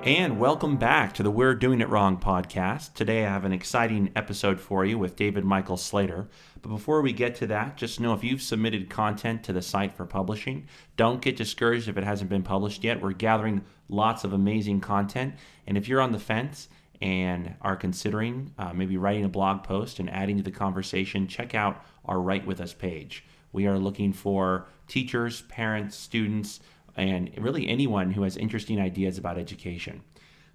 And welcome back to the We're Doing It Wrong podcast. Today I have an exciting episode for you with David Michael Slater. But before we get to that, just know if you've submitted content to the site for publishing, don't get discouraged if it hasn't been published yet. We're gathering lots of amazing content. And if you're on the fence and are considering maybe writing a blog post and adding to the conversation, check out our Write With Us page. We are looking for teachers, parents, students, and really anyone who has interesting ideas about education.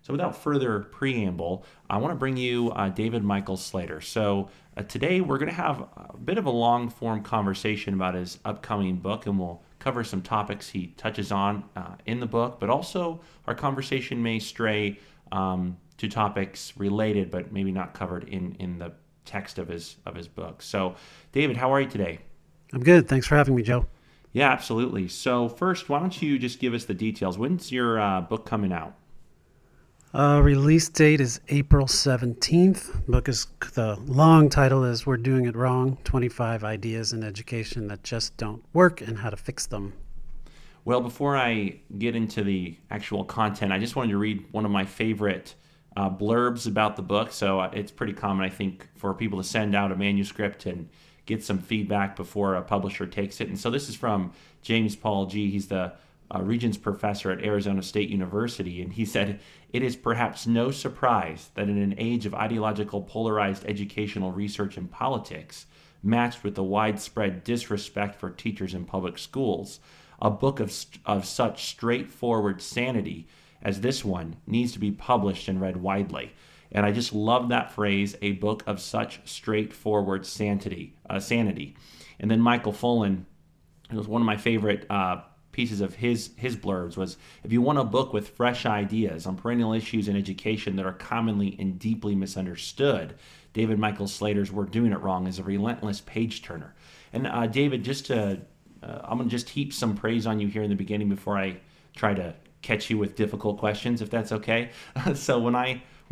So without further preamble, I want to bring you David Michael Slater. So today we're going to have a bit of a long-form conversation about his upcoming book, and we'll cover some topics he touches on in the book, but also our conversation may stray to topics related, but maybe not covered in the text of his book. So David, how are you today? I'm good. Thanks for having me, Joe. Yeah, absolutely. So first, why don't you just give us the details? When's your book coming out? Release date is April 17th. The long title is We're Doing It Wrong, 25 Ideas in Education That Just Don't Work and How to Fix Them. Well, before I get into the actual content, I just wanted to read one of my favorite blurbs about the book. So it's pretty common, I think, for people to send out a manuscript and get some feedback before a publisher takes it. And so this is from James Paul Gee. He's the Regents Professor at Arizona State University. And he said, "It is perhaps no surprise that in an age of ideological polarized educational research and politics, matched with the widespread disrespect for teachers in public schools, a book of such straightforward sanity as this one needs to be published and read widely." And I just love that phrase, a book of such straightforward sanity. And then Michael Fullen, it was one of my favorite pieces of his blurbs, was, "If you want a book with fresh ideas on perennial issues in education that are commonly and deeply misunderstood, David Michael Slater's We're Doing It Wrong is a relentless page turner." And David, I'm going to just heap some praise on you here in the beginning before I try to catch you with difficult questions, if that's okay. So when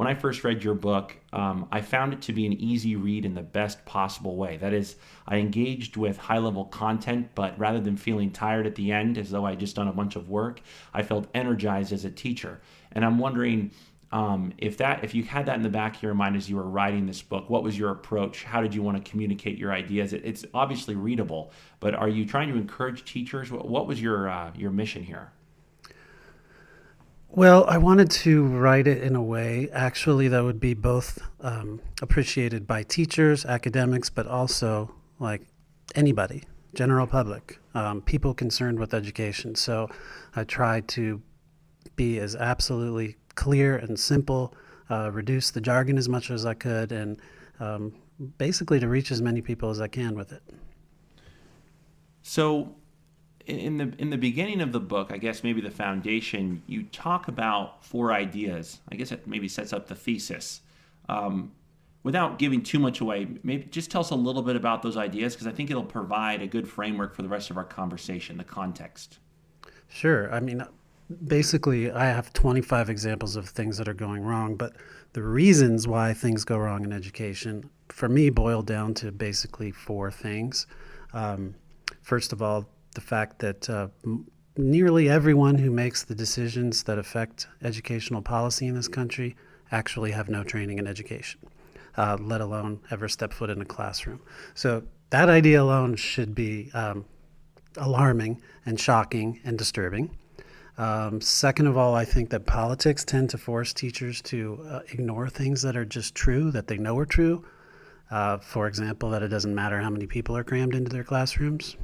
I first read your book, I found it to be an easy read in the best possible way. That is, I engaged with high-level content, but rather than feeling tired at the end as though I just done a bunch of work, I felt energized as a teacher. And I'm wondering if you had that in the back of your mind as you were writing this book, what was your approach? How did you want to communicate your ideas? It's obviously readable, but are you trying to encourage teachers? What was your mission here? Well, I wanted to write it in a way, actually, that would be both appreciated by teachers, academics, but also like anybody, general public, people concerned with education. So I tried to be as absolutely clear and simple, reduce the jargon as much as I could, and basically to reach as many people as I can with it. So in the beginning of the book, I guess maybe the foundation, you talk about 4 ideas. I guess it maybe sets up the thesis. Without giving too much away, maybe just tell us a little bit about those ideas, because I think it'll provide a good framework for the rest of our conversation, the context. Sure. I mean, basically, I have 25 examples of things that are going wrong, but the reasons why things go wrong in education, for me, boil down to basically 4 things. First of all, the fact that nearly everyone who makes the decisions that affect educational policy in this country actually have no training in education, let alone ever step foot in a classroom. So that idea alone should be alarming and shocking and disturbing. Second of all, I think that politics tend to force teachers to ignore things that are just true, that they know are true. For example, that it doesn't matter how many people are crammed into their classrooms.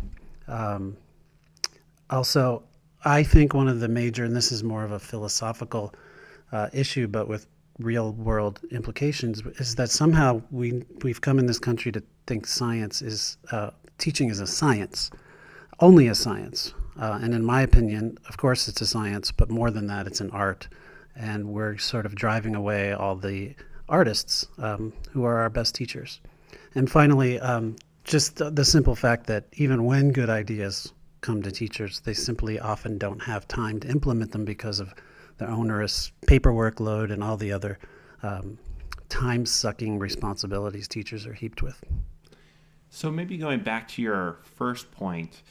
Also, I think one of the major, and this is more of a philosophical issue, but with real world implications, is that somehow we've come in this country to think teaching is a science, only a science. And in my opinion, of course it's a science, but more than that, it's an art. And we're sort of driving away all the artists who are our best teachers. And finally, just the simple fact that even when good ideas come to teachers, they simply often don't have time to implement them because of the onerous paperwork load and all the other time-sucking responsibilities teachers are heaped with. So maybe going back to your first point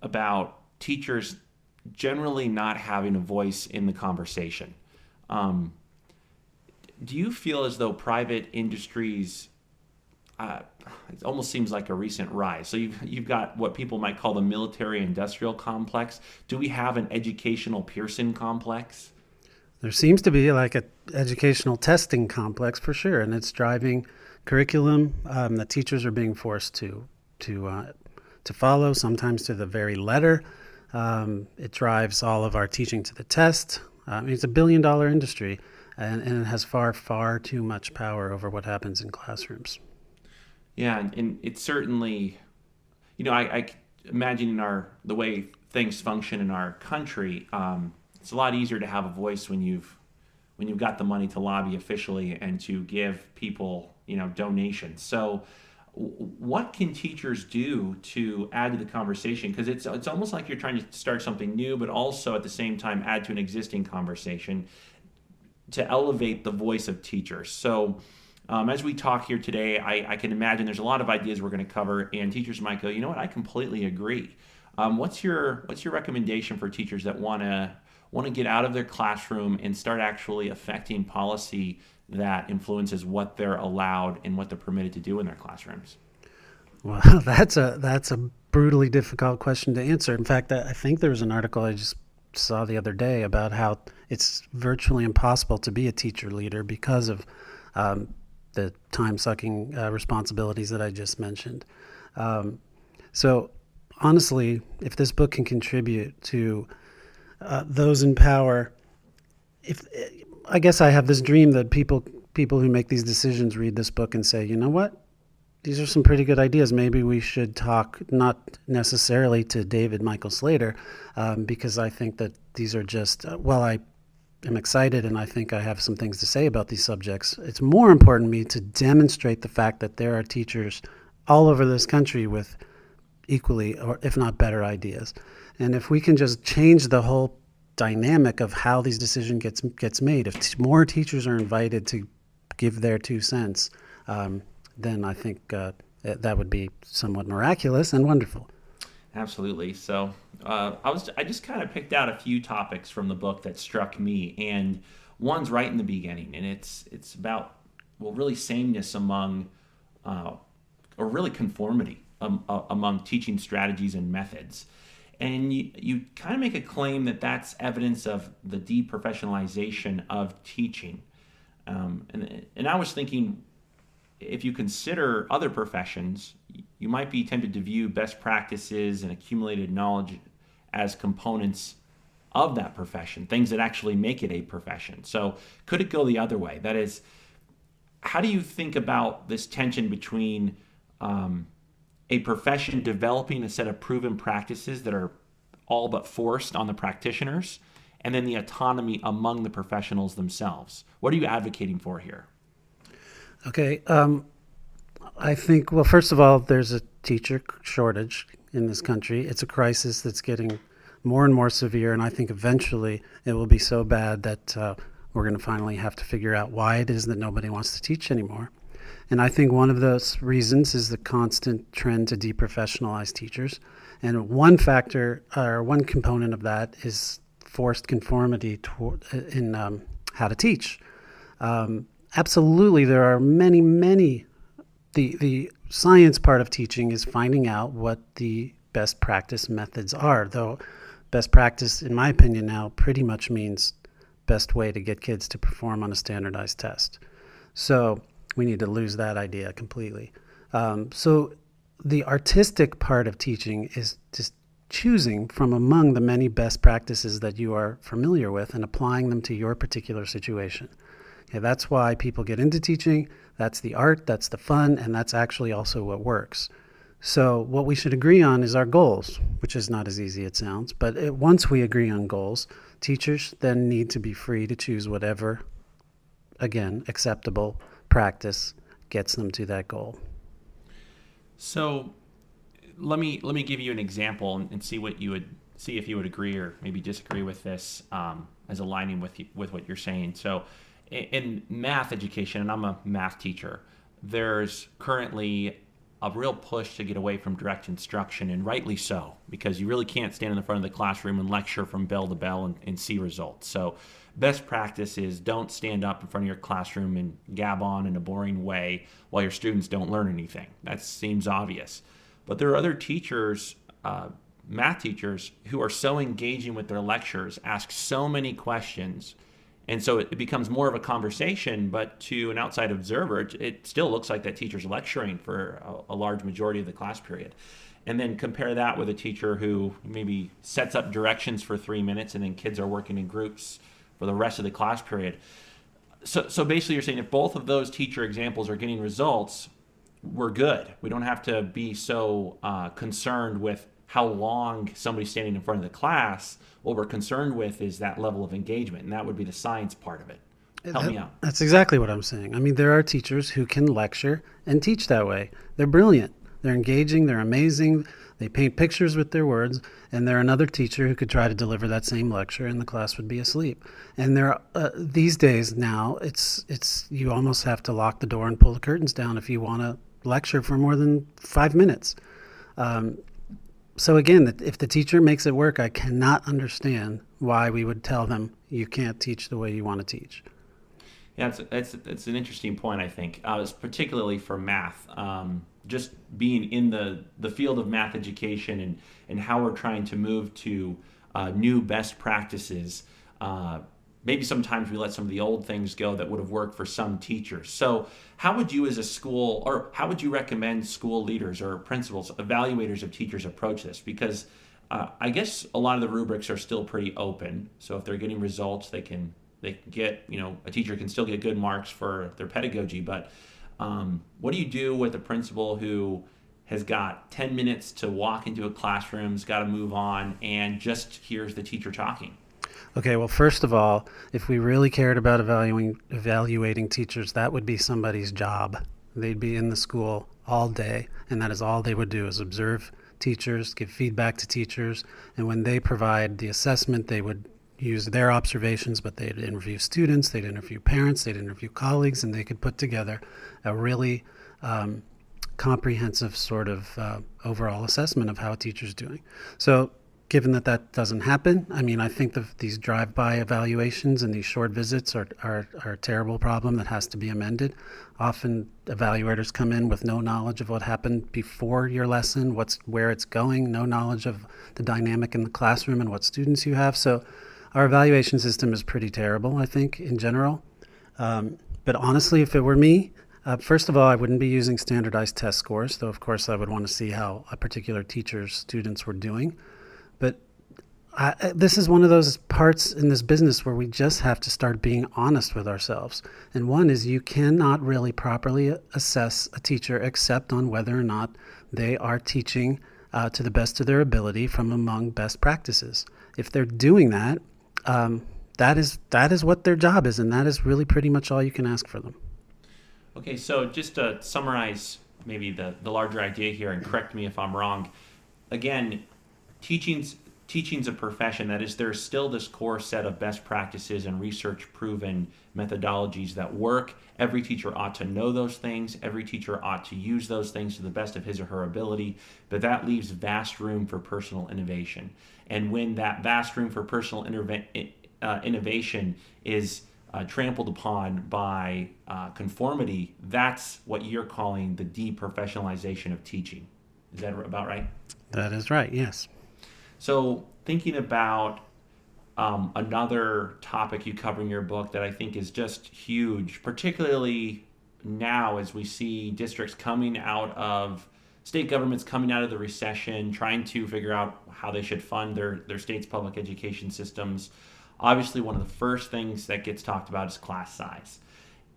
about teachers generally not having a voice in the conversation. Um, do you feel as though private industries, it almost seems like a recent rise? So you've got what people might call the military-industrial complex. Do we have an educational Pearson complex? There seems to be like a educational testing complex for sure, and it's driving curriculum that teachers are being forced to follow, sometimes to the very letter. It drives all of our teaching to the test. I mean, it's $1 billion industry, and it has far, far too much power over what happens in classrooms. Yeah, and it's certainly, I imagine in the way things function in our country, it's a lot easier to have a voice when you've got the money to lobby officially and to give people, donations. So, what can teachers do to add to the conversation? Because it's almost like you're trying to start something new, but also at the same time add to an existing conversation to elevate the voice of teachers. So, as we talk here today, I can imagine there's a lot of ideas we're going to cover, and teachers might go, you know what, I completely agree. What's your recommendation for teachers that want to get out of their classroom and start actually affecting policy that influences what they're allowed and what they're permitted to do in their classrooms? Well, that's a brutally difficult question to answer. In fact, I think there was an article I just saw the other day about how it's virtually impossible to be a teacher leader because of the time-sucking responsibilities that I just mentioned. So, honestly, if this book can contribute to those in power, if I guess I have this dream that people who make these decisions read this book and say, you know what? These are some pretty good ideas. Maybe we should talk not necessarily to David Michael Slater, because I think that these are just, I am excited and I think I have some things to say about these subjects. It's more important to me to demonstrate the fact that there are teachers all over this country with equally, or if not better, ideas. And if we can just change the whole dynamic of how these decisions gets made, if more teachers are invited to give their 2 cents, then I think that would be somewhat miraculous and wonderful. Absolutely. So I just kind of picked out a few topics from the book that struck me, and one's right in the beginning, and it's about really sameness among, or really conformity among teaching strategies and methods. And you kind of make a claim that that's evidence of the deprofessionalization of teaching. And I was thinking, if you consider other professions, you might be tempted to view best practices and accumulated knowledge as components of that profession, things that actually make it a profession. So could it go the other way? That is, how do you think about this tension between a profession developing a set of proven practices that are all but forced on the practitioners, and then the autonomy among the professionals themselves? What are you advocating for here? Okay. I think, well, first of all, there's a teacher shortage in this country. It's a crisis that's getting more and more severe, and I think eventually it will be so bad that we're going to finally have to figure out why it is that nobody wants to teach anymore. And I think one of those reasons is the constant trend to deprofessionalize teachers. And one factor, or one component of that, is forced conformity in how to teach. Absolutely, there are many. The science part of teaching is finding out what the best practice methods are, though best practice, in my opinion now, pretty much means best way to get kids to perform on a standardized test. So we need to lose that idea completely. So the artistic part of teaching is just choosing from among the many best practices that you are familiar with and applying them to your particular situation. Okay, that's why people get into teaching. That's the art, that's the fun, and that's actually also what works. So what we should agree on is our goals, which is not as easy as it sounds. But once we agree on goals, teachers then need to be free to choose whatever, again, acceptable practice gets them to that goal. So let me give you an example and see if you would agree or maybe disagree with this, as aligning with what you're saying. So in math education, and I'm a math teacher, there's currently a real push to get away from direct instruction, and rightly so, because you really can't stand in the front of the classroom and lecture from bell to bell and see results. So best practice is don't stand up in front of your classroom and gab on in a boring way while your students don't learn anything. That seems obvious. But there are other teachers, math teachers, who are so engaging with their lectures, ask so many questions, and so it becomes more of a conversation, but to an outside observer, it still looks like that teacher's lecturing for a large majority of the class period. And then compare that with a teacher who maybe sets up directions for 3 minutes and then kids are working in groups for the rest of the class period. So basically you're saying if both of those teacher examples are getting results, we're good. We don't have to be so concerned with how long somebody's standing in front of the class. What we're concerned with is that level of engagement, and that would be the science part of it. Help me out. That's exactly what I'm saying. I mean, there are teachers who can lecture and teach that way. They're brilliant. They're engaging. They're amazing. They paint pictures with their words. And there are another teacher who could try to deliver that same lecture, and the class would be asleep. And there, these days now, it's you almost have to lock the door and pull the curtains down if you want to lecture for more than 5 minutes. So again, if the teacher makes it work, I cannot understand why we would tell them you can't teach the way you want to teach. Yeah, it's an interesting point, I think, particularly for math. Just being in the field of math education and how we're trying to move to new best practices. Maybe sometimes we let some of the old things go that would have worked for some teachers. So how would you as a school, or how would you recommend school leaders or principals, evaluators of teachers approach this? Because I guess a lot of the rubrics are still pretty open. So if they're getting results, they can get, a teacher can still get good marks for their pedagogy. But what do you do with a principal who has got 10 minutes to walk into a classroom, has got to move on, and just hears the teacher talking? Okay, well, first of all, if we really cared about evaluating teachers, that would be somebody's job. They'd be in the school all day, and that is all they would do is observe teachers, give feedback to teachers, and when they provide the assessment, they would use their observations, but they'd interview students, they'd interview parents, they'd interview colleagues, and they could put together a really comprehensive sort of overall assessment of how a teacher's doing. So given that doesn't happen, I mean, I think these drive-by evaluations and these short visits are a terrible problem that has to be amended. Often evaluators come in with no knowledge of what happened before your lesson, where it's going, no knowledge of the dynamic in the classroom and what students you have. So our evaluation system is pretty terrible, I think, in general. But honestly, if it were me, first of all, I wouldn't be using standardized test scores, though of course I would want to see how a particular teacher's students were doing. But this is one of those parts in this business where we just have to start being honest with ourselves. And one is you cannot really properly assess a teacher except on whether or not they are teaching to the best of their ability from among best practices. If they're doing that, that is what their job is, and that is really pretty much all you can ask for them. Okay, so just to summarize maybe the larger idea here, and correct me if I'm wrong, again, teaching's a profession. That is, there's still this core set of best practices and research-proven methodologies that work. Every teacher ought to know those things. Every teacher ought to use those things to the best of his or her ability. But that leaves vast room for personal innovation. And when that vast room for personal innovation is trampled upon by conformity, that's what you're calling the deprofessionalization of teaching. Is that about right? That is right, yes. So thinking about another topic you cover in your book that I think is just huge, particularly now as we see districts coming out of, state governments coming out of the recession, trying to figure out how they should fund their state's public education systems. Obviously, one of the first things that gets talked about is class size.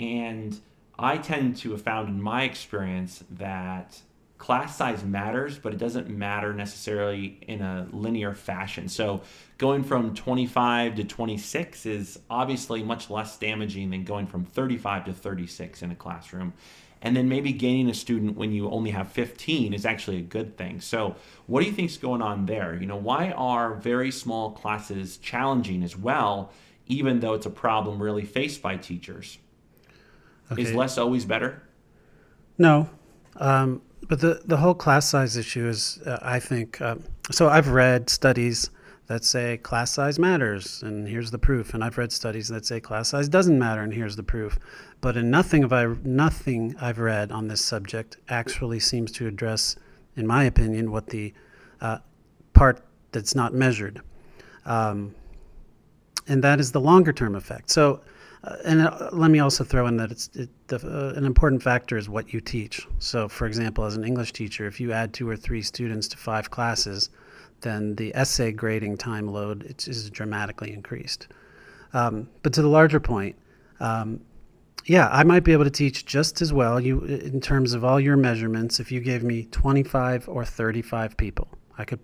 And I tend to have found in my experience that class size matters, but it doesn't matter necessarily in a linear fashion. So going from 25 to 26 is obviously much less damaging than going from 35 to 36 in a classroom. And then maybe gaining a student when you only have 15 is actually a good thing. So what do you think is going on there? Why are very small classes challenging as well, even though it's a problem really faced by teachers? Okay. Is less always better? No. But the whole class size issue is, I think, so I've read studies that say class size matters, and here's the proof. And I've read studies that say class size doesn't matter, and here's the proof. But in nothing I've read on this subject actually seems to address, in my opinion, what the part that's not measured. And that is the longer term effect. So, let me also throw in that an important factor is what you teach. So, for example, as an English teacher, if you add 2 or 3 students to 5 classes, then the essay grading time load is dramatically increased. But to the larger point, yeah, I might be able to teach just as well in terms of all your measurements if you gave me 25 or 35 people.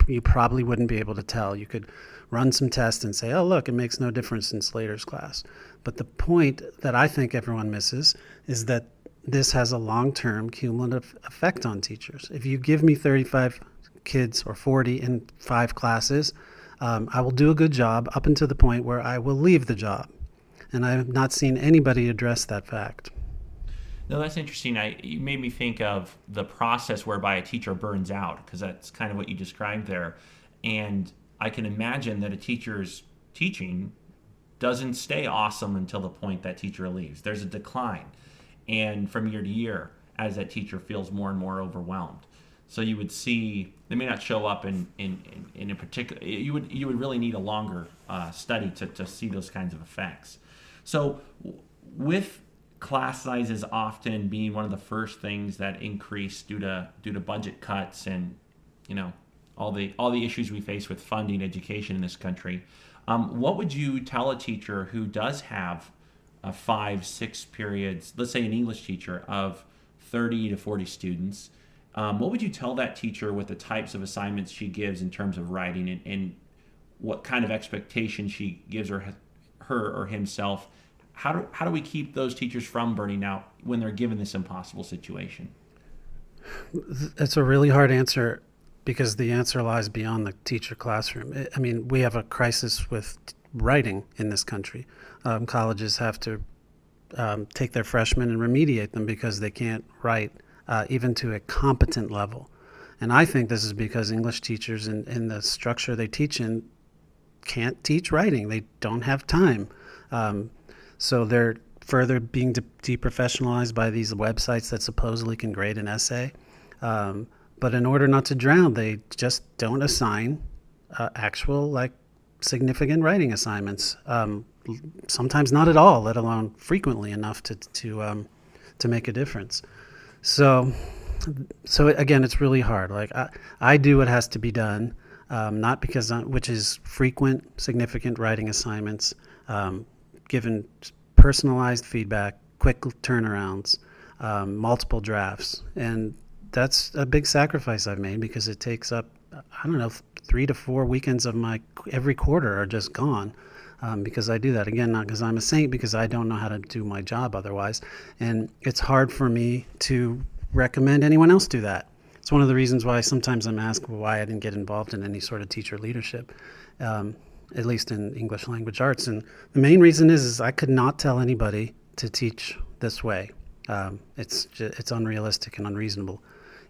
You probably wouldn't be able to tell. You could run some tests and say, oh, look, it makes no difference in Slater's class. But the point that I think everyone misses is that this has a long-term cumulative effect on teachers. If you give me 35 kids or 40 in 5 classes, I will do a good job up until the point where I will leave the job. And I have not seen anybody address that fact. No, that's interesting. You made me think of the process whereby a teacher burns out, because that's kind of what you described there. And I can imagine that a teacher's teaching doesn't stay awesome until the point that teacher leaves. There's a decline, and from year to year, as that teacher feels more and more overwhelmed. So you would see they may not show up in a particular. You would really need a longer study to see those kinds of effects. So with class sizes often being one of the first things that increase due to budget cuts and all the issues we face with funding education in this country, what would you tell a teacher who does have 5-6 periods, let's say an English teacher of 30 to 40 students? What would you tell that teacher with the types of assignments she gives in terms of writing, and what kind of expectation she gives her or himself? How do we keep those teachers from burning out when they're given this impossible situation? It's a really hard answer because the answer lies beyond the teacher classroom. I mean, we have a crisis with writing in this country. Colleges have to take their freshmen and remediate them because they can't write even to a competent level. And I think this is because English teachers in the structure they teach in can't teach writing. They don't have time. So they're further being deprofessionalized by these websites that supposedly can grade an essay. But in order not to drown, they just don't assign actual significant writing assignments. Sometimes not at all, let alone frequently enough to make a difference. So again, it's really hard. I do what has to be done, not because which is frequent, significant writing assignments, given personalized feedback, quick turnarounds, multiple drafts, and that's a big sacrifice I've made because it takes up 3 to 4 weekends of my every quarter are just gone. Because I do that. Again, not because I'm a saint, because I don't know how to do my job otherwise. And it's hard for me to recommend anyone else do that. It's one of the reasons why sometimes I'm asked why I didn't get involved in any sort of teacher leadership, at least in English language arts. And the main reason is I could not tell anybody to teach this way. It's unrealistic and unreasonable,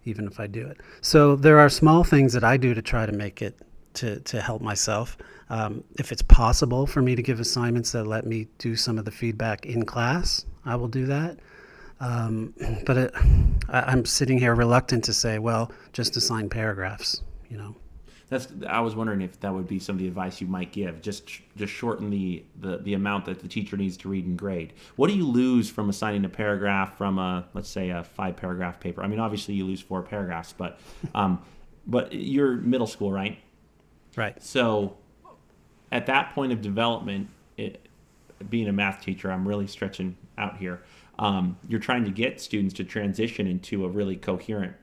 even if I do it. So there are small things that I do to try to make it to help myself. If it's possible for me to give assignments that let me do some of the feedback in class, I will do that. But I'm sitting here reluctant to say, well, just assign paragraphs, I was wondering if that would be some of the advice you might give. Just shorten the amount that the teacher needs to read and grade. What do you lose from assigning a paragraph from let's say a 5-paragraph paper? I mean, obviously you lose 4 paragraphs, but you're middle school, right? Right. So at that point of development, being a math teacher, I'm really stretching out here. You're trying to get students to transition into a really coherent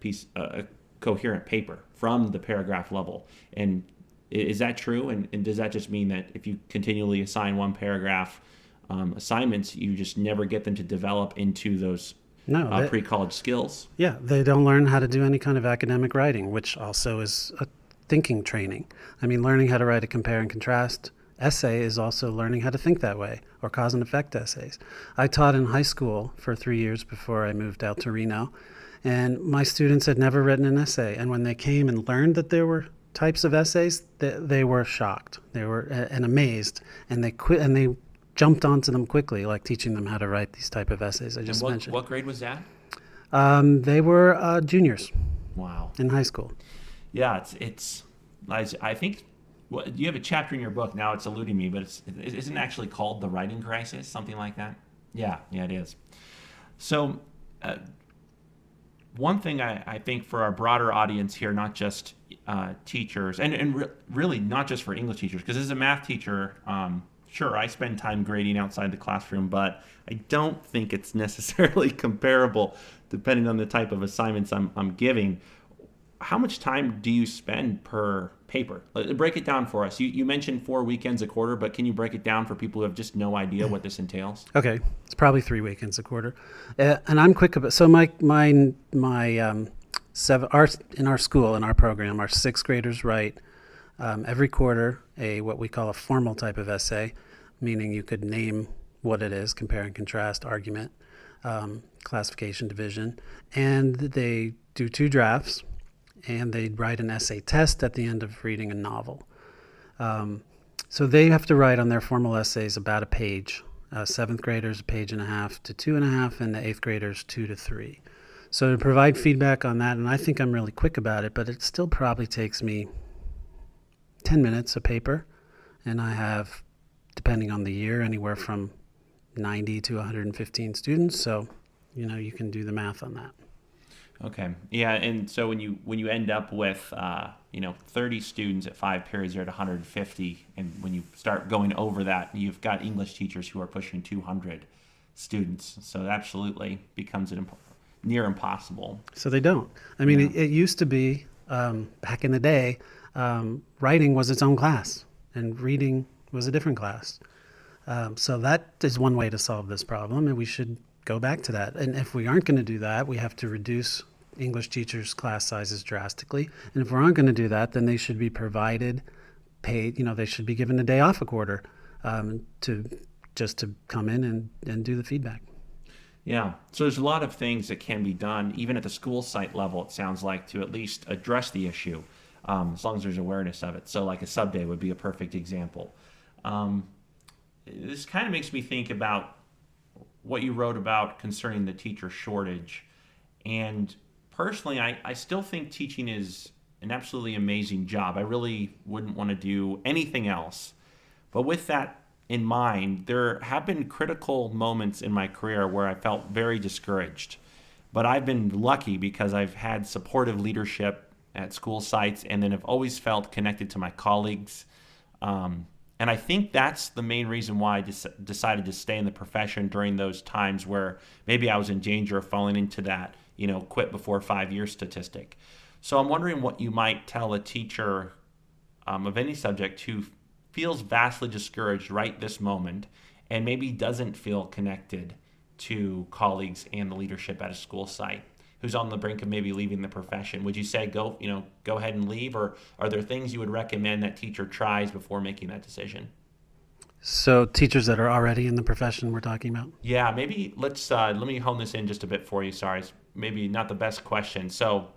coherent paper from the paragraph level. And is that true? And does that just mean that if you continually assign 1 paragraph assignments, you just never get them to develop into those pre-college skills? Yeah, they don't learn how to do any kind of academic writing, which also is a thinking training. I mean, learning how to write a compare and contrast essay is also learning how to think that way, or cause and effect essays. I taught in high school for 3 years before I moved out to Reno, And my students had never written an essay. And when they came and learned that there were types of essays, they were shocked. They were and amazed, and they quit and they jumped onto them quickly, like teaching them how to write these type of essays I And just mentioned. what grade was that? They were juniors Wow. in high school. Yeah, I think you have a chapter in your book now. It's eluding me, but it isn't actually called the writing crisis, something like that. Yeah, it is. So, one thing I think for our broader audience here, not just teachers, and really not just for English teachers, because as a math teacher, sure, I spend time grading outside the classroom, but I don't think it's necessarily comparable depending on the type of assignments I'm giving. How much time do you spend per paper? Break it down for us. You mentioned 4 weekends a quarter, but can you break it down for people who have just no idea what this entails? Okay, it's probably 3 weekends a quarter, and I'm quick about. So in our school, in our program, our sixth graders write every quarter what we call a formal type of essay, meaning you could name what it is, compare and contrast, argument, classification, division, and they do 2 drafts, and they write an essay test at the end of reading a novel. So they have to write on their formal essays about a page. Seventh graders, 1.5 pages to 2.5, and the eighth graders, 2 to 3. So to provide feedback on that, and I think I'm really quick about it, but it still probably takes me 10 minutes a paper, and I have, depending on the year, anywhere from 90 to 115 students. So, you can do the math on that. Okay. Yeah, and so when you end up with 30 students at 5 periods, you're at 150, and when you start going over that, you've got English teachers who are pushing 200 students. So it absolutely becomes near impossible. So they don't. I mean, Yeah. it used to be back in the day, writing was its own class, and reading was a different class. So that is one way to solve this problem, and we should go back to that. And if we aren't going to do that, we have to reduce English teachers' class sizes drastically. And if we aren't going to do that, then they should be provided paid. They should be given a day off a quarter to come in and do the feedback. Yeah. So there's a lot of things that can be done, even at the school site level, it sounds like, to at least address the issue, as long as there's awareness of it. So like a sub day would be a perfect example. This kind of makes me think about what you wrote about concerning the teacher shortage. And personally, I still think teaching is an absolutely amazing job. I really wouldn't want to do anything else. But with that in mind, there have been critical moments in my career where I felt very discouraged. But I've been lucky because I've had supportive leadership at school sites, and then have always felt connected to my colleagues. And I think that's the main reason why I decided to stay in the profession during those times where maybe I was in danger of falling into that, quit before 5 years statistic. So I'm wondering what you might tell a teacher of any subject who feels vastly discouraged right this moment and maybe doesn't feel connected to colleagues and the leadership at a school site, who's on the brink of maybe leaving the profession. Would you say go ahead and leave, or are there things you would recommend that teacher tries before making that decision? So teachers that are already in the profession we're talking about? Yeah, maybe let me hone this in just a bit for you. Sorry, it's maybe not the best question. So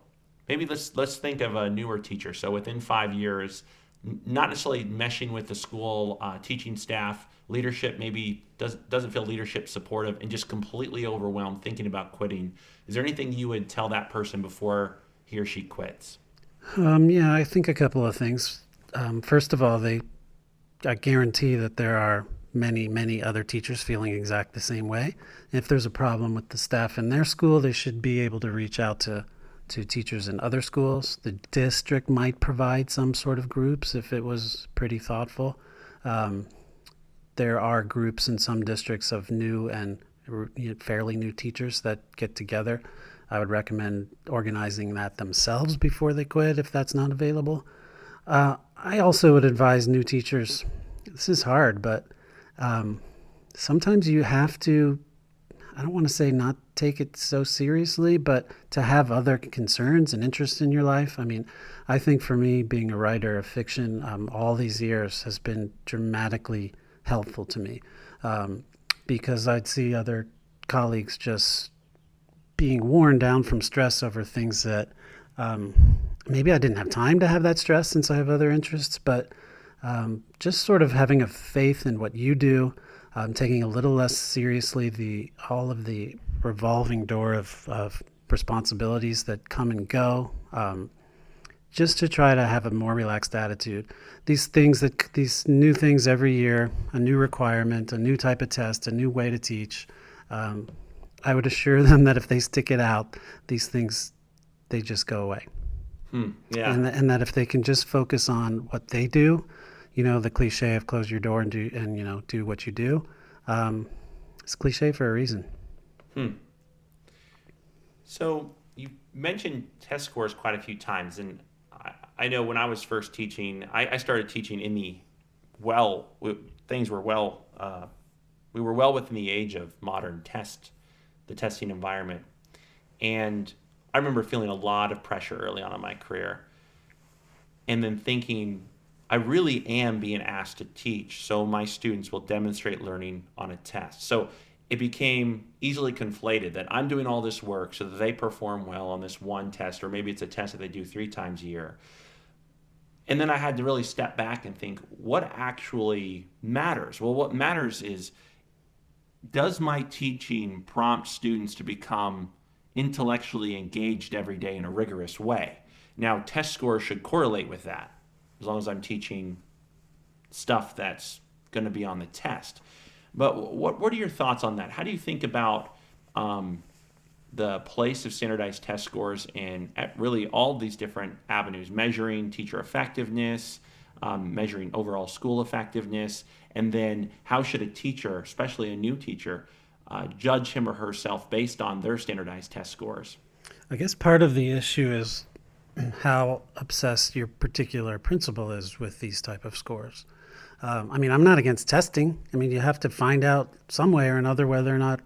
maybe let's think of a newer teacher. So within 5 years, not necessarily meshing with the school teaching staff, leadership maybe doesn't feel leadership supportive, and just completely overwhelmed, thinking about quitting. Is there anything you would tell that person before he or she quits? Yeah, I think a couple of things. First of all, I guarantee that there are many, many other teachers feeling exact the same way. If there's a problem with the staff in their school, they should be able to reach out to teachers in other schools. The district might provide some sort of groups if it was pretty thoughtful. There are groups in some districts of new and fairly new teachers that get together. I would recommend organizing that themselves before they quit if that's not available. I also would advise new teachers, this is hard, but sometimes you have to, I don't want to say not take it so seriously, but to have other concerns and interests in your life. I mean, I think for me, being a writer of fiction all these years has been dramatically helpful to me because I'd see other colleagues just being worn down from stress over things that um, maybe I didn't have time to have that stress since I have other interests, but just sort of having a faith in what you do, taking a little less seriously the all of the revolving door of responsibilities that come and go. Just to try to have a more relaxed attitude. These new things every year, a new requirement, a new type of test, a new way to teach. Um, I would assure them that if they stick it out, these things, they just go away. Yeah. And that if they can just focus on what they do, the cliche of close your door and do what you do. It's cliche for a reason. So you mentioned test scores quite a few times, and I know when I was first teaching, I started teaching in things were we were well within the age of modern the testing environment. And I remember feeling a lot of pressure early on in my career and then thinking, I really am being asked to teach, so my students will demonstrate learning on a test. So it became easily conflated that I'm doing all this work so that they perform well on this one test, or maybe it's a test that they do 3 times a year. And then I had to really step back and think, what actually matters? Well, what matters is, does my teaching prompt students to become intellectually engaged every day in a rigorous way? Now, test scores should correlate with that, as long as I'm teaching stuff that's going to be on the test. But what are your thoughts on that? How do you think about the place of standardized test scores in at really all these different avenues, measuring teacher effectiveness, measuring overall school effectiveness, and then how should a teacher, especially a new teacher, judge him or herself based on their standardized test scores? I guess part of the issue is how obsessed your particular principal is with these type of scores. I'm not against testing. You have to find out some way or another whether or not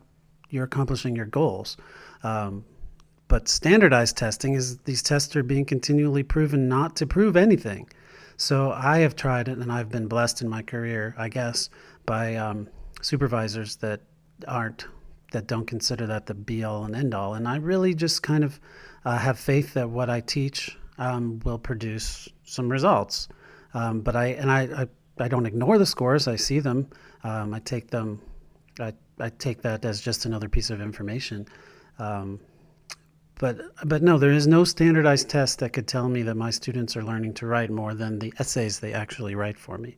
you're accomplishing your goals. But standardized testing is these tests are being continually proven not to prove anything. So I have tried it, and I've been blessed in my career, I guess, by supervisors that don't consider that the be all and end all. And I really just kind of have faith that what I teach will produce some results. But I don't ignore the scores. I see them. I take them. I take that as just another piece of information. But no, there is no standardized test that could tell me that my students are learning to write more than the essays they actually write for me.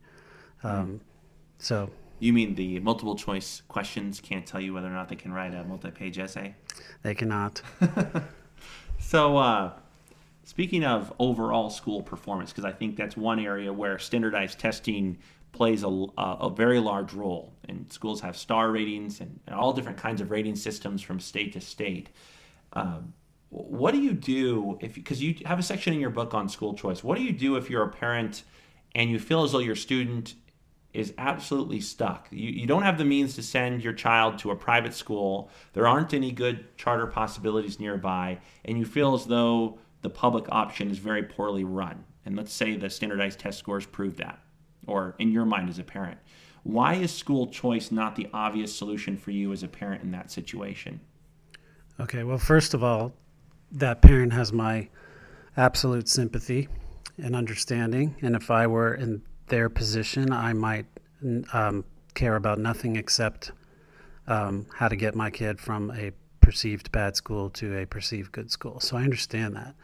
So You mean the multiple choice questions can't tell you whether or not they can write a multi-page essay? they cannot. So, speaking of overall school performance, because I think that's one area where standardized testing plays a very large role, and schools have star ratings and all different kinds of rating systems from state to state. What do you do because you have a section in your book on school choice? What do you do if you're a parent and you feel as though your student is absolutely stuck? You don't have the means to send your child to a private school. There aren't any good charter possibilities nearby, and you feel as though the public option is very poorly run. And let's say the standardized test scores prove that, or in your mind as a parent. Why is school choice not the obvious solution for you as a parent in that situation? Okay, well, first of all, that parent has my absolute sympathy and understanding. And if I were in their position, I might care about nothing except how to get my kid from a perceived bad school to a perceived good school. So I understand that.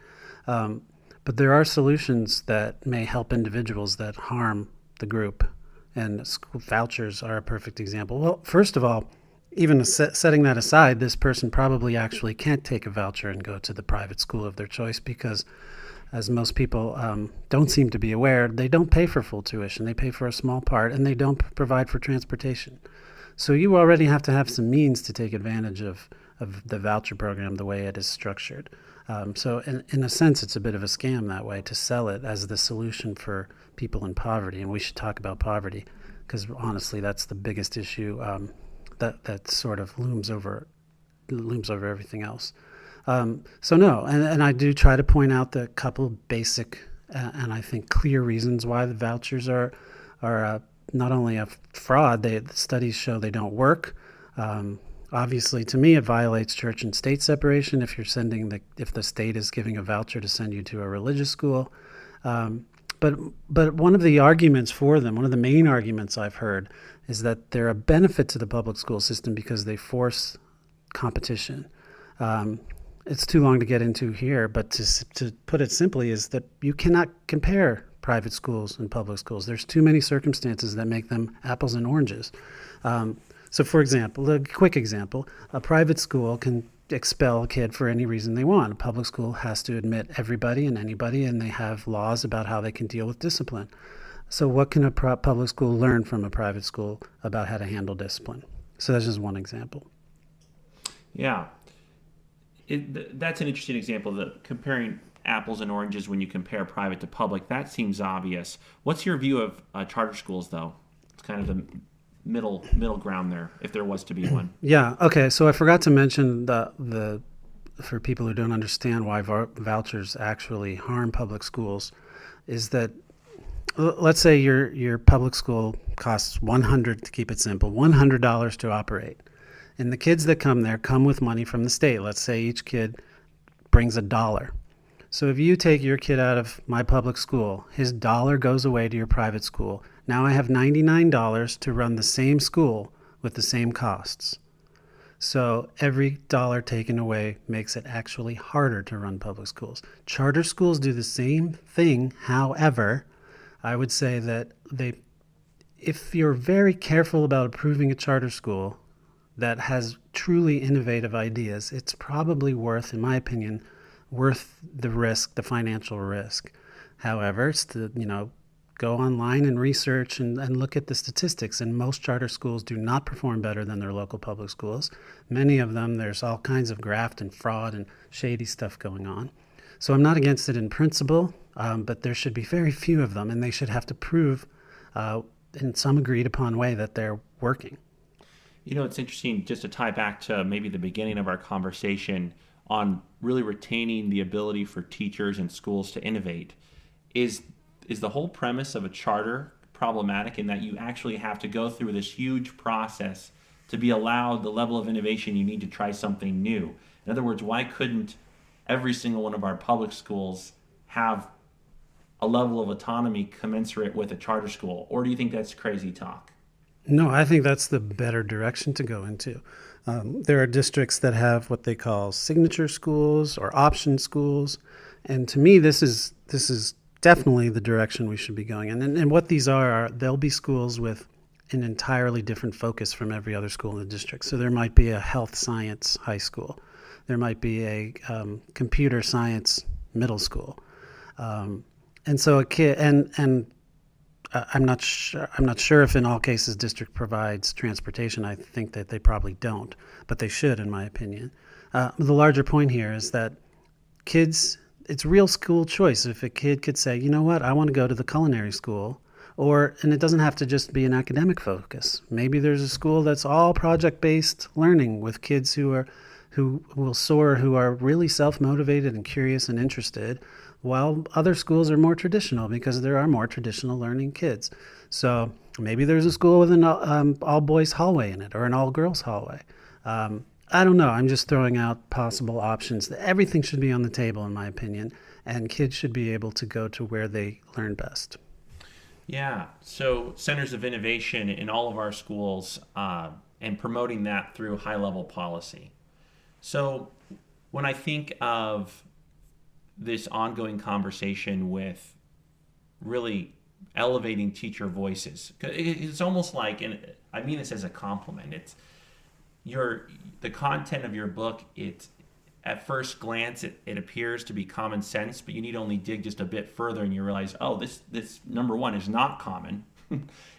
But there are solutions that may help individuals that harm the group. And school vouchers are a perfect example. Well, first of all, even setting that aside, this person probably actually can't take a voucher and go to the private school of their choice because, as most people don't seem to be aware, they don't pay for full tuition. They pay for a small part, and they don't provide for transportation. So you already have to have some means to take advantage of the voucher program the way it is structured. So in a sense, it's a bit of a scam that way to sell it as the solution for people in poverty. And we should talk about poverty because honestly, that's the biggest issue that sort of looms over everything else. So no, and I do try to point out the couple basic and I think clear reasons why the vouchers are not only a fraud. The studies show they don't work. Obviously, to me, it violates church and state separation if if the state is giving a voucher to send you to a religious school. Um, but but one of the arguments for them, one of the main arguments I've heard, is that they're a benefit to the public school system because they force competition. Um, it's too long to get into here, but to put it simply, is that you cannot compare private schools and public schools. There's too many circumstances that make them apples and oranges. Um, so, for example, a quick example, a private school can expel a kid for any reason they want. A public school has to admit everybody and anybody, and they have laws about how they can deal with discipline. So, what can a public school learn from a private school about how to handle discipline? So, that's just one example. Yeah, that's an interesting example. That comparing apples and oranges when you compare private to public, that seems obvious. What's your view of charter schools, though? It's kind of the middle ground there, if there was to be one. Yeah. Okay. So I forgot to mention the for people who don't understand why vouchers actually harm public schools, is that let's say your public school costs to keep it simple, $100 to operate, and the kids that come there come with money from the state. Let's say each kid brings $1. So if you take your kid out of my public school, his dollar goes away to your private school. Now I have $99 to run the same school with the same costs. So every dollar taken away makes it actually harder to run public schools. Charter schools do the same thing. However, I would say that if you're very careful about approving a charter school that has truly innovative ideas, it's probably worth, in my opinion, worth the risk, the financial risk. However, it's go online and research and look at the statistics. And most charter schools do not perform better than their local public schools. Many of them, there's all kinds of graft and fraud and shady stuff going on. So I'm not against it in principle, but there should be very few of them, and they should have to prove in some agreed upon way that they're working. It's interesting just to tie back to maybe the beginning of our conversation on really retaining the ability for teachers and schools to innovate. Is the whole premise of a charter problematic in that you actually have to go through this huge process to be allowed the level of innovation you need to try something new? In other words, why couldn't every single one of our public schools have a level of autonomy commensurate with a charter school? Or do you think that's crazy talk? No, I think that's the better direction to go into. There are districts that have what they call signature schools or option schools, and to me, this is definitely the direction we should be going in. And what these are they'll be schools with an entirely different focus from every other school in the district. So there might be a health science high school, there might be a computer science middle school, and so a kid and I'm not sure. I'm not sure if in all cases district provides transportation. I think that they probably don't, but they should, in my opinion. The larger point here is that kids, it's real school choice. If a kid could say, you know what, I want to go to the culinary school, and it doesn't have to just be an academic focus. Maybe there's a school that's all project-based learning with kids who will soar, who are really self-motivated and curious and interested, while other schools are more traditional because there are more traditional learning kids. So maybe there's a school with an all-boys hallway in it or an all-girls hallway. I don't know. I'm just throwing out possible options. Everything should be on the table, in my opinion, and kids should be able to go to where they learn best. Yeah, so centers of innovation in all of our schools and promoting that through high-level policy. So when I think of this ongoing conversation with really elevating teacher voices, it's almost like, and I mean this as a compliment, it's the content of your book, at first glance it appears to be common sense, but you need only dig just a bit further and you realize, oh, this number one is not common.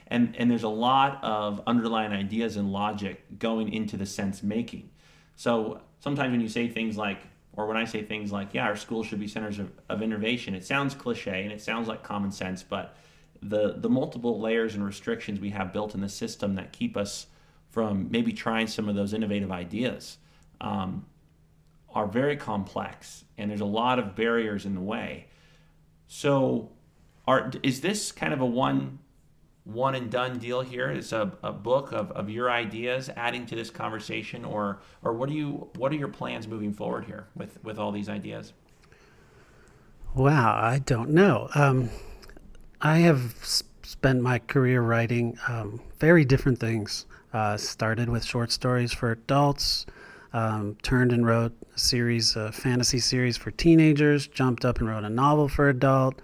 and there's a lot of underlying ideas and logic going into the sense making. So sometimes when you say things like, or when I say things like, yeah, our schools should be centers of innovation, it sounds cliche and it sounds like common sense, but the multiple layers and restrictions we have built in the system that keep us from maybe trying some of those innovative ideas are very complex, and there's a lot of barriers in the way. So is this kind of a one one and done deal here? Is a book of your ideas adding to this conversation, or what are your plans moving forward here with all these ideas? Wow, I don't know. I have spent my career writing very different things. Started with short stories for adults, turned and wrote a series, a fantasy series for teenagers, jumped up and wrote a novel for adults.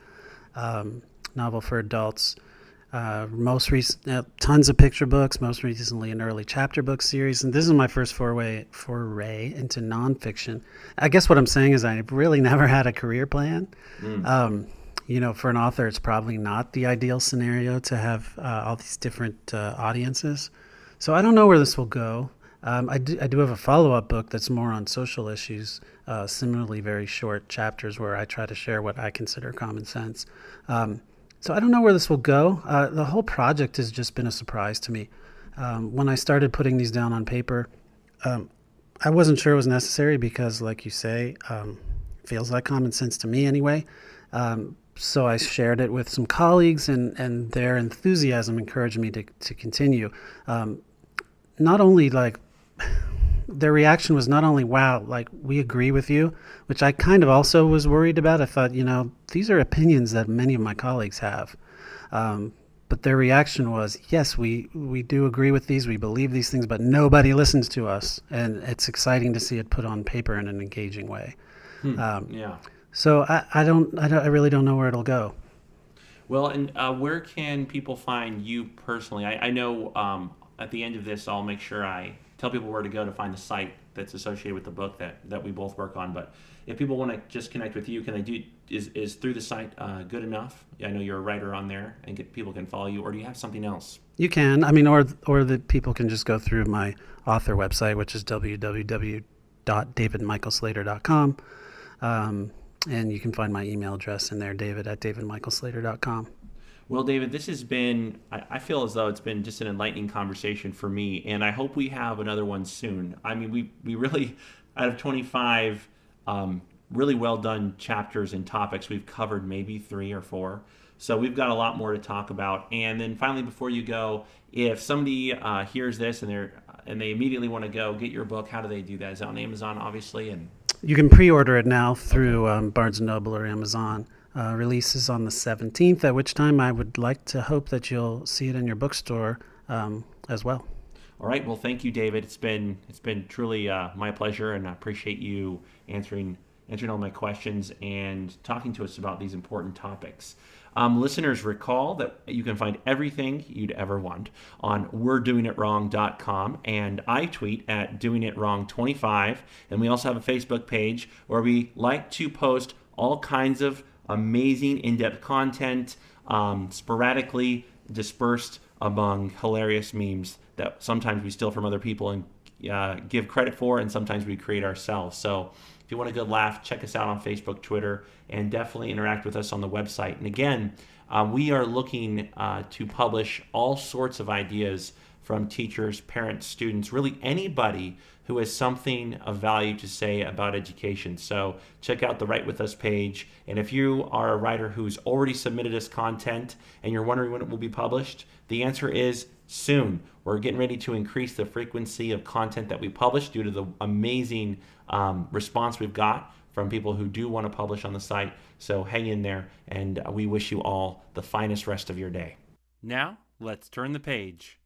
Most recent, tons of picture books. Most recently, an early chapter book series, and this is my first foray into nonfiction. I guess what I'm saying is I really never had a career plan. For an author, it's probably not the ideal scenario to have all these different audiences. So I don't know where this will go. I do have a follow-up book that's more on social issues, similarly very short chapters where I try to share what I consider common sense. So I don't know where this will go. The whole project has just been a surprise to me. When I started putting these down on paper, I wasn't sure it was necessary because, like you say, feels like common sense to me anyway. So I shared it with some colleagues, and their enthusiasm encouraged me to continue. Not only like their reaction was not only, wow, like we agree with you, which I kind of also was worried about. I thought, these are opinions that many of my colleagues have. But their reaction was, yes, we do agree with these, we believe these things, but nobody listens to us. And it's exciting to see it put on paper in an engaging way. Yeah. So I really don't know where it'll go. Well, and where can people find you personally? I know at the end of this, I'll make sure I tell people where to go to find the site that's associated with the book that we both work on. But if people want to just connect with you, can they do is through the site good enough? I know you're a writer on there, and people can follow you. Or do you have something else? You can. Or the people can just go through my author website, which is www.davidmichaelslater.com. And you can find my email address in there, david@davidmichaelslater.com. Well, David, this has been, I feel as though it's been just an enlightening conversation for me, and I hope we have another one soon. I mean, we really, out of 25 really well done chapters and topics, we've covered maybe 3 or 4. So we've got a lot more to talk about. And then finally, before you go, if somebody hears this and they immediately want to go get your book, how do they do that? Is it on Amazon, obviously? And you can pre-order it now through Barnes & Noble or Amazon. Releases on the 17th, at which time I would like to hope that you'll see it in your bookstore as well. All right. Well, thank you, David. It's been truly my pleasure, and I appreciate you answering all my questions and talking to us about these important topics. Listeners, recall that you can find everything you'd ever want on we'redoingitwrong.com, and I tweet at doingitwrong25, and we also have a Facebook page where we like to post all kinds of amazing in-depth content, sporadically dispersed among hilarious memes that sometimes we steal from other people and give credit for, and sometimes we create ourselves. So if you want a good laugh, check us out on Facebook, Twitter, and definitely interact with us on the website. And again, we are looking to publish all sorts of ideas from teachers, parents, students, really anybody who has something of value to say about education. So check out the Write With Us page. And if you are a writer who's already submitted us content and you're wondering when it will be published, the answer is soon. We're getting ready to increase the frequency of content that we publish due to the amazing response we've got from people who do want to publish on the site. So hang in there, and we wish you all the finest rest of your day. Now, let's turn the page.